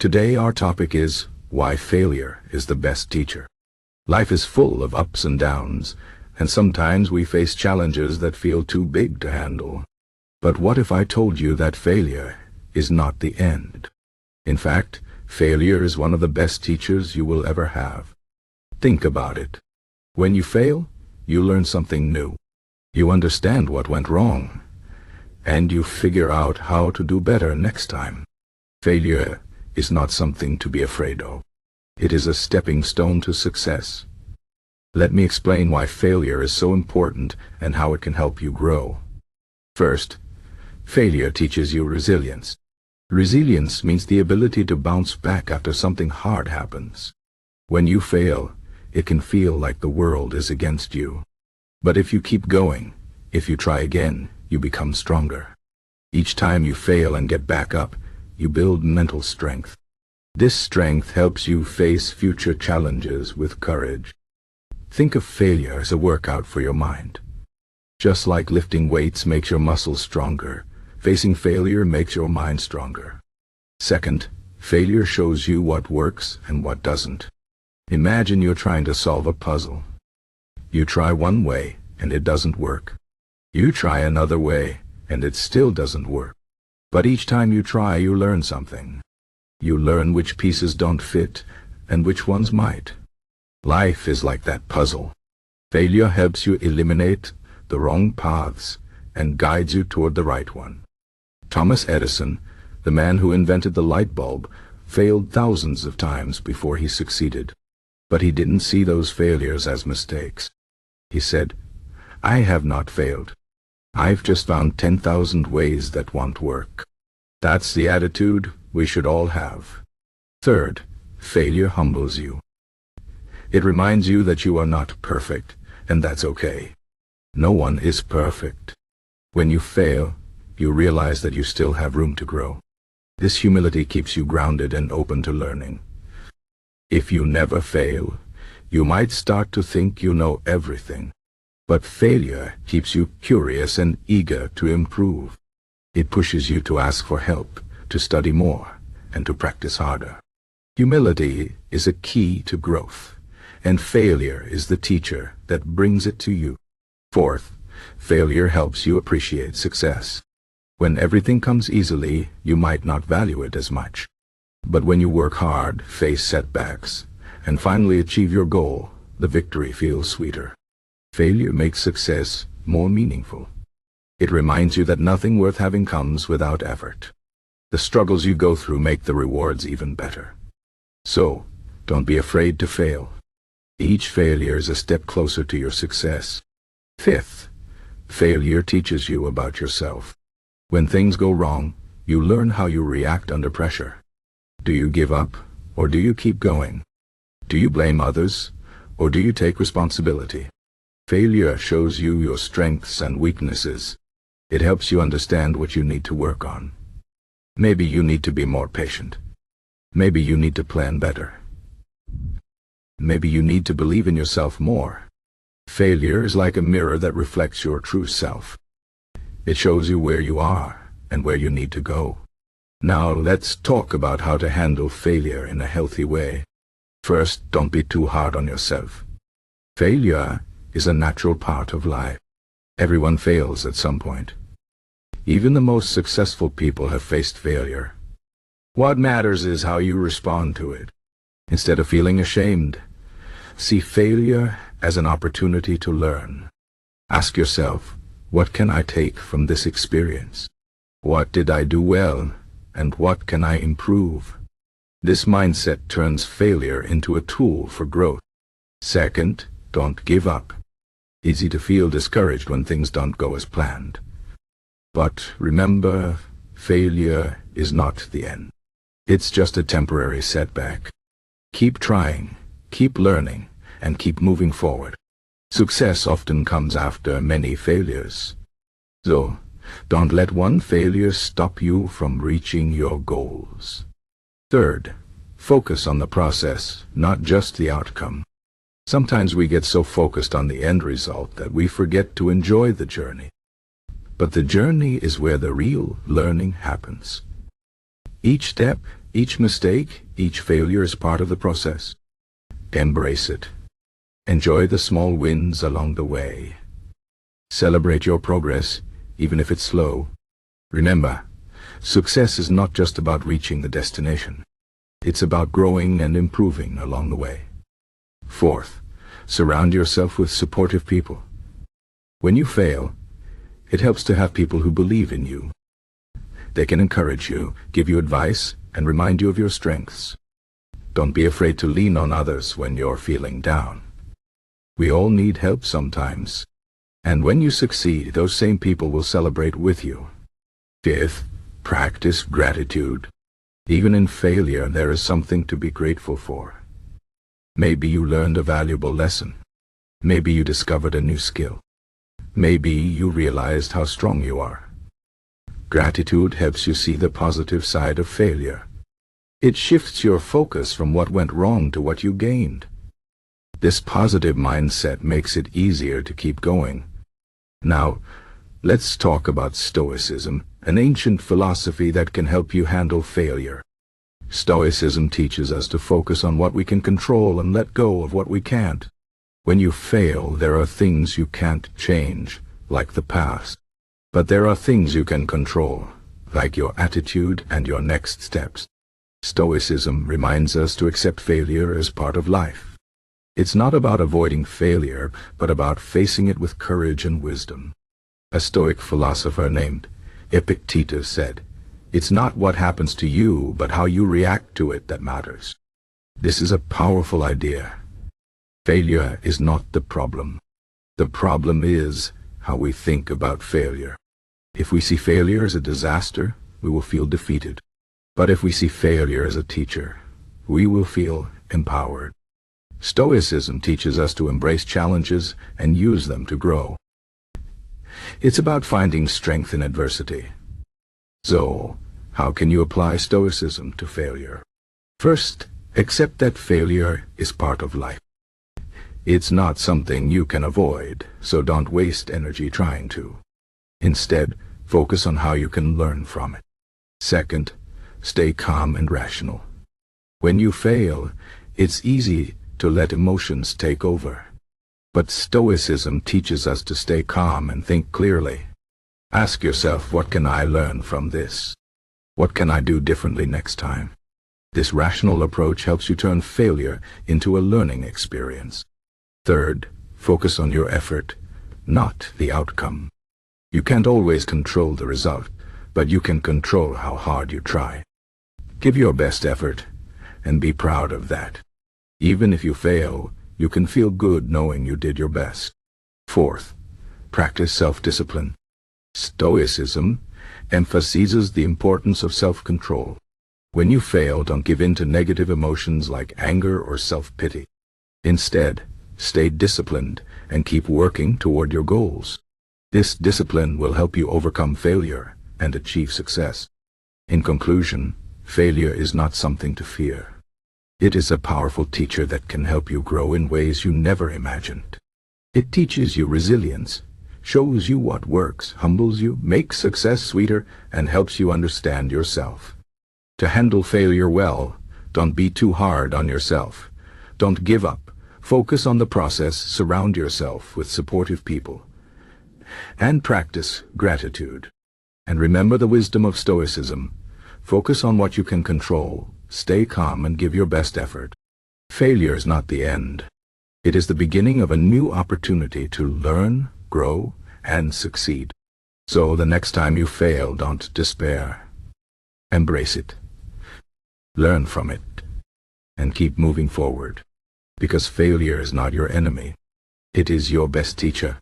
Today our topic is why failure is the best teacher. Life is full of ups and downs, and sometimes we face challenges that feel too big to handle. But what if I told you that failure is not the end? In fact, failure is one of the best teachers you will ever have. Think about it. When you fail, you learn something new. You understand what went wrong, and you figure out how to do better next time. Failure is not something to be afraid of. It is a stepping stone to success. Let me explain why failure is so important and how it can help you grow. First, failure teaches you resilience. Resilience means the ability to bounce back after something hard happens. When you fail, it can feel like the world is against you. But if you keep going, if you try again, you become stronger. Each time you fail and get back up, you build mental strength. This strength helps you face future challenges with courage. Think of failure as a workout for your mind. Just like lifting weights makes your muscles stronger, facing failure makes your mind stronger. Second, failure shows you what works and what doesn't. Imagine you're trying to solve a puzzle. You try one way and it doesn't work. You try another way and it still doesn't work. But each time you try, you learn something. You learn which pieces don't fit and which ones might. Life is like that puzzle. Failure helps you eliminate the wrong paths and guides you toward the right one. Thomas Edison, the man who invented the light bulb, failed thousands of times before he succeeded. But he didn't see those failures as mistakes. He said, "I have not failed. I've just found 10,000 ways that won't work." That's the attitude we should all have. Third, failure humbles you. It reminds you that you are not perfect, and that's okay. No one is perfect. When you fail, you realize that you still have room to grow. This humility keeps you grounded and open to learning. If you never fail, you might start to think you know everything. But failure keeps you curious and eager to improve. It pushes you to ask for help, to study more, and to practice harder. Humility is a key to growth, and failure is the teacher that brings it to you. Fourth, failure helps you appreciate success. When everything comes easily, you might not value it as much. But when you work hard, face setbacks, and finally achieve your goal, the victory feels sweeter. Failure makes success more meaningful. It reminds you that nothing worth having comes without effort. The struggles you go through make the rewards even better. So, don't be afraid to fail. Each failure is a step closer to your success. Fifth, failure teaches you about yourself. When things go wrong, you learn how you react under pressure. Do you give up, or do you keep going? Do you blame others, or do you take responsibility? Failure shows you your strengths and weaknesses. It helps you understand what you need to work on. Maybe you need to be more patient. Maybe you need to plan better. Maybe you need to believe in yourself more. Failure is like a mirror that reflects your true self. It shows you where you are and where you need to go. Now let's talk about how to handle failure in a healthy way. First, don't be too hard on yourself. Failure is a natural part of life. Everyone fails at some point. Even the most successful people have faced failure. What matters is how you respond to it. Instead of feeling ashamed, see failure as an opportunity to learn. Ask yourself, what can I take from this experience? What did I do well, and what can I improve? This mindset turns failure into a tool for growth. Second, don't give up. Easy to feel discouraged when things don't go as planned. But remember, failure is not the end. It's just a temporary setback. Keep trying, keep learning, and keep moving forward. Success often comes after many failures. So, don't let one failure stop you from reaching your goals. Third, focus on the process, not just the outcome. Sometimes we get so focused on the end result that we forget to enjoy the journey. But the journey is where the real learning happens. Each step Each mistake, each failure is part of the process. Embrace it. Enjoy the small wins along the way. Celebrate your progress, even if it's slow. Remember, success is not just about reaching the destination. It's about growing and improving along the way. Fourth, surround yourself with supportive people. When you fail, it helps to have people who believe in you. They can encourage you, give you advice, and remind you of your strengths. Don't be afraid to lean on others when you're feeling down. We all need help sometimes. And when you succeed, those same people will celebrate with you. Fifth, practice gratitude. Even in failure, there is something to be grateful for. Maybe you learned a valuable lesson. Maybe you discovered a new skill. Maybe you realized how strong you are. Gratitude helps you see the positive side of failure. It shifts your focus from what went wrong to what you gained. This positive mindset makes it easier to keep going. Now, let's talk about Stoicism, an ancient philosophy that can help you handle failure. Stoicism teaches us to focus on what we can control and let go of what we can't. When you fail, there are things you can't change, like the past. But there are things you can control, like your attitude and your next steps. Stoicism reminds us to accept failure as part of life. It's not about avoiding failure, but about facing it with courage and wisdom. A Stoic philosopher named Epictetus said, "It's not what happens to you, but how you react to it that matters." This is a powerful idea. Failure is not the problem. The problem is how we think about failure. If we see failure as a disaster, we will feel defeated. But if we see failure as a teacher, we will feel empowered. Stoicism teaches us to embrace challenges and use them to grow. It's about finding strength in adversity. So, how can you apply Stoicism to failure? First, accept that failure is part of life. It's not something you can avoid, so don't waste energy trying to. Instead, focus on how you can learn from it. Second, stay calm and rational. When you fail, it's easy to let emotions take over. But Stoicism teaches us to stay calm and think clearly. Ask yourself, what can I learn from this? What can I do differently next time? This rational approach helps you turn failure into a learning experience. Third, focus on your effort, not the outcome. You can't always control the result, but you can control how hard you try. Give your best effort, and be proud of that. Even if you fail, you can feel good knowing you did your best. Fourth, practice self-discipline. Stoicism emphasizes the importance of self-control. When you fail, don't give in to negative emotions like anger or self-pity. Instead, stay disciplined and keep working toward your goals. This discipline will help you overcome failure and achieve success. In conclusion, failure is not something to fear. It is a powerful teacher that can help you grow in ways you never imagined. It teaches you resilience, shows you what works, humbles you, makes success sweeter, and helps you understand yourself. To handle failure well, don't be too hard on yourself. Don't give up. Focus on the process, surround yourself with supportive people, and practice gratitude. And remember the wisdom of Stoicism. Focus on what you can control, stay calm, and give your best effort. Failure is not the end. It is the beginning of a new opportunity to learn, grow, and succeed. So the next time you fail, don't despair. Embrace it. Learn from it. And keep moving forward. Because failure is not your enemy. It is your best teacher.